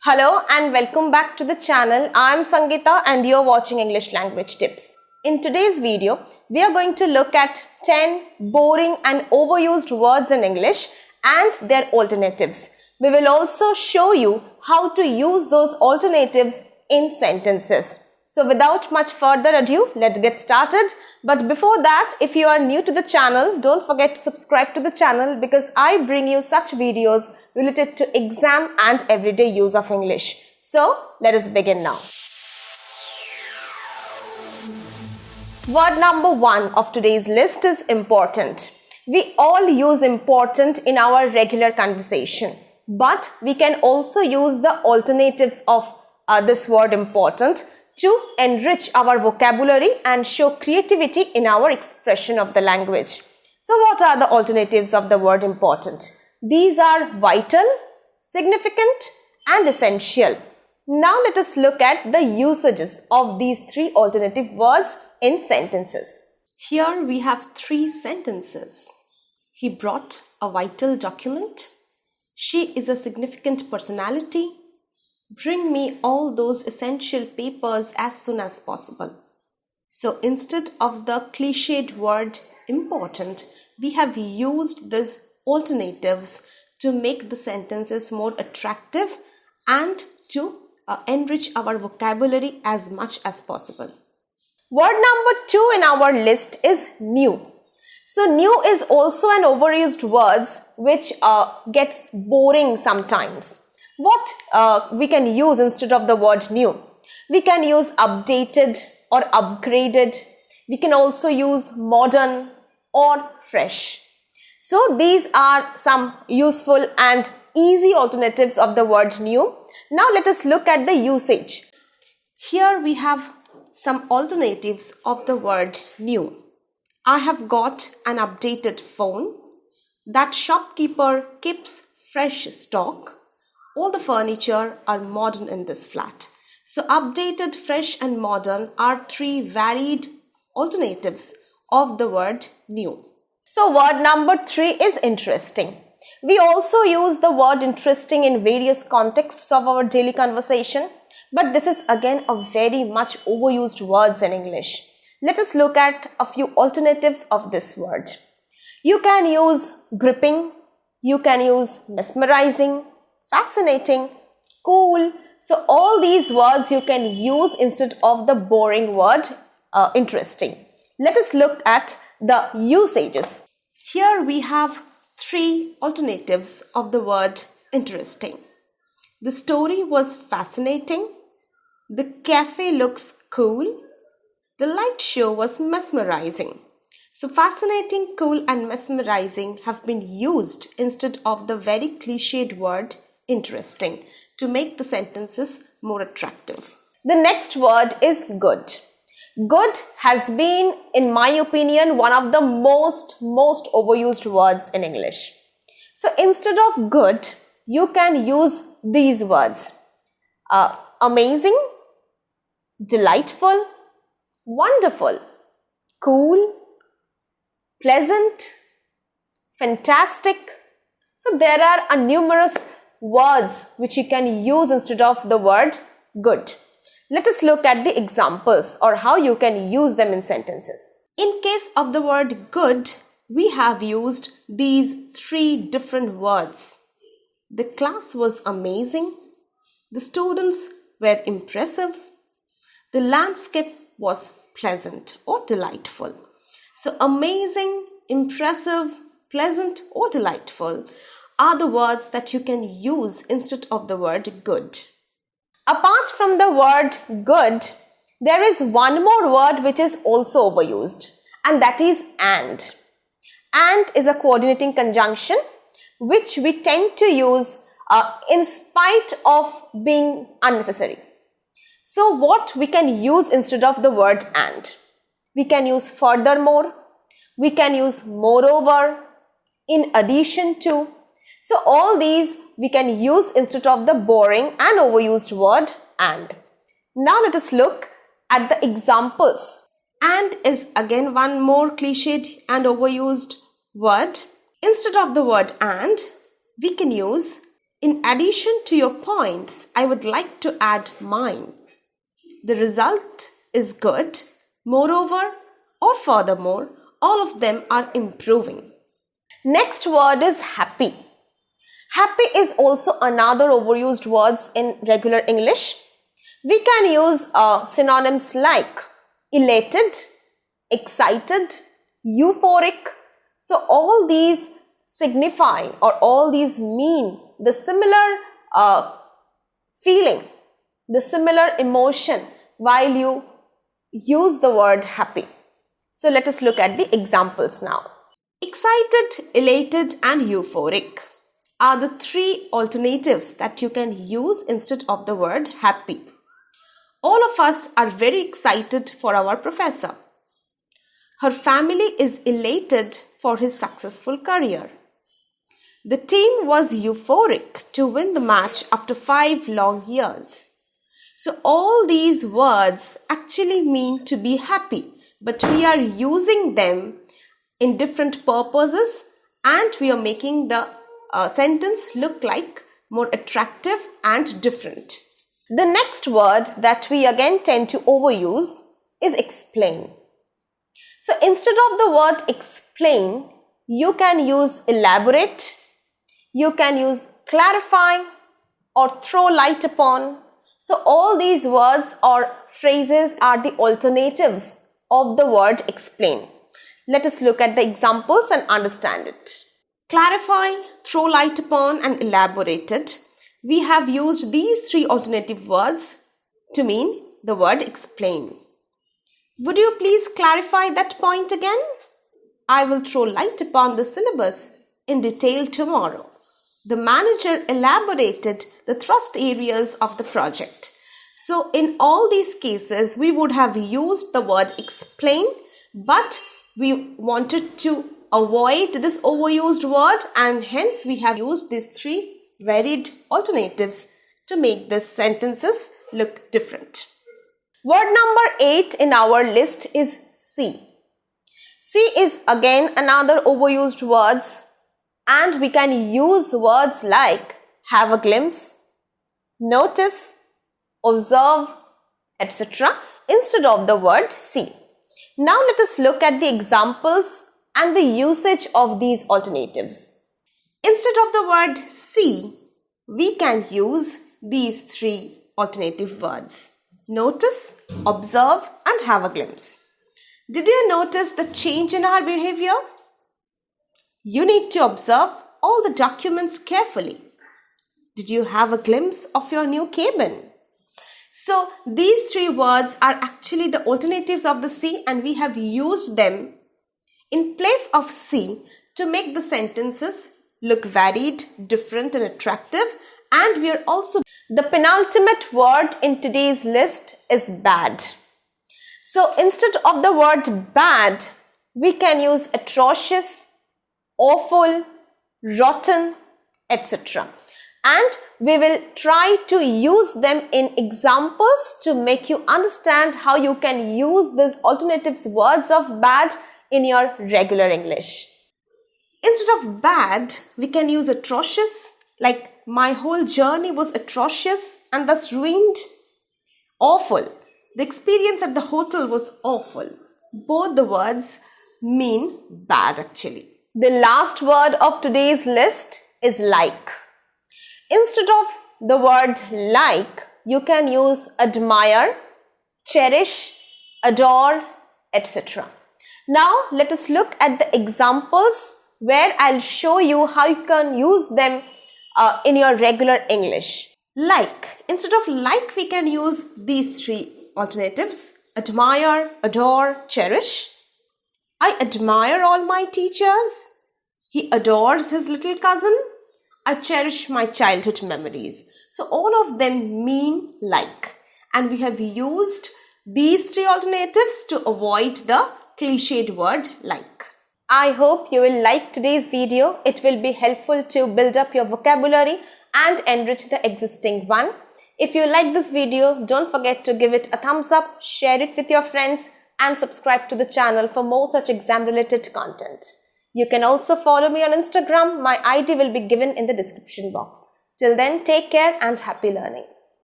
Hello and welcome back to the channel. I'm Sangeeta and you're watching English Language Tips. In today's video, we are going to look at 10 boring and overused words in English and their alternatives. We will also show you how to use those alternatives in sentences. So without much further ado, let's get started. But before that, if you are new to the channel, don't forget to subscribe to the channel because I bring you such videos related to exam and everyday use of English. So let us begin now. Word number 1 of today's list is important. We all use important in our regular conversation, but we can also use the alternatives of this word important to enrich our vocabulary and show creativity in our expression of the language. So what are the alternatives of the word important? These are vital, significant and essential. Now let us look at the usages of these three alternative words in sentences. Here we have three sentences. He brought a vital document. She is a significant personality. Bring me all those essential papers as soon as possible. So instead of the cliched word important, we have used these alternatives to make the sentences more attractive and to enrich our vocabulary as much as possible. Word number 2 in our list is new. So new is also an overused word which gets boring sometimes. What we can use instead of the word new? We can use updated or upgraded. We can also use modern or fresh. So these are some useful and easy alternatives of the word new. Now let us look at the usage. Here we have some alternatives of the word new. I have got an updated phone. That shopkeeper keeps fresh stock. All the furniture are modern in this flat. So updated, fresh and modern are three varied alternatives of the word new. So word number 3 is interesting. We also use the word interesting in various contexts of our daily conversation, but this is again a very much overused word in English. Let us look at a few alternatives of this word. You can use gripping, you can use mesmerizing, fascinating, cool. So all these words you can use instead of the boring word interesting. Let us look at the usages. Here we have three alternatives of the word interesting. The story was fascinating. The cafe looks cool. The light show was mesmerizing. So fascinating, cool and mesmerizing have been used instead of the very cliched word interesting to make the sentences more attractive. The next word is good. Good has been, in my opinion, one of the most overused words in English. So instead of good, you can use these words. Amazing, delightful, wonderful, cool, pleasant, fantastic. So there are numerous words which you can use instead of the word good. Let us look at the examples or how you can use them in sentences. In case of the word good, we have used these three different words. The class was amazing. The students were impressive. The landscape was pleasant or delightful. So amazing, impressive, pleasant or delightful are the words that you can use instead of the word good. Apart from the word good, there is one more word which is also overused, and that is and. And is a coordinating conjunction which we tend to use in spite of being unnecessary. So what we can use instead of the word and? We can use furthermore, we can use moreover, in addition to. So all these we can use instead of the boring and overused word and. Now let us look at the examples. And is again one more cliched and overused word. Instead of the word and, we can use In addition to your points, I would like to add mine. The result is good. Moreover or furthermore, all of them are improving. Next word is happy. Happy is also another overused words in regular English. We can use synonyms like elated, excited, euphoric. So all these signify or all these mean the similar feeling, the similar emotion while you use the word happy. So let us look at the examples now. Excited, elated and euphoric are the three alternatives that you can use instead of the word happy. All of us are very excited for our professor. Her family is elated for his successful career. The team was euphoric to win the match after 5 long years. So all these words actually mean to be happy, but we are using them in different purposes and we are making the sentence look like more attractive and different. The next word that we again tend to overuse is explain. So instead of the word explain, you can use elaborate, you can use clarify or throw light upon. So all these words or phrases are the alternatives of the word explain. Let us look at the examples and understand it. Clarify, throw light upon and elaborated. We have used these three alternative words to mean the word explain. Would you please clarify that point again? I will throw light upon the syllabus in detail tomorrow. The manager elaborated the thrust areas of the project. So in all these cases, we would have used the word explain, but we wanted to avoid this overused word and hence we have used these three varied alternatives to make these sentences look different. Word number 8 in our list is see. See is again another overused words and we can use words like have a glimpse, notice, observe, etc. instead of the word see. Now let us look at the examples and the usage of these alternatives. Instead of the word see, we can use these three alternative words. Notice, observe and have a glimpse. Did you notice the change in our behavior? You need to observe all the documents carefully. Did you have a glimpse of your new cabin? So these three words are actually the alternatives of the see and we have used them in place of see to make the sentences look varied, different and attractive. And we are also the penultimate word in today's list is bad. So instead of the word bad, we can use atrocious, awful, rotten, etc. And we will try to use them in examples to make you understand how you can use these alternatives words of bad in your regular English. Instead of bad, we can use atrocious, like my whole journey was atrocious and thus ruined. Awful, the experience at the hotel was awful. Both the words mean bad actually. The last word of today's list is like. Instead of the word like, you can use admire, cherish, adore, etc. Now let us look at the examples where I'll show you how you can use them in your regular English. Like, instead of like, we can use these three alternatives. Admire, adore, cherish. I admire all my teachers. He adores his little cousin. I cherish my childhood memories. So all of them mean like. And we have used these three alternatives to avoid the cliched word like. I hope you will like today's video. It will be helpful to build up your vocabulary and enrich the existing one. If you like this video, don't forget to give it a thumbs up, share it with your friends and subscribe to the channel for more such exam related content. You can also follow me on Instagram. My ID will be given in the description box. Till then, take care and happy learning.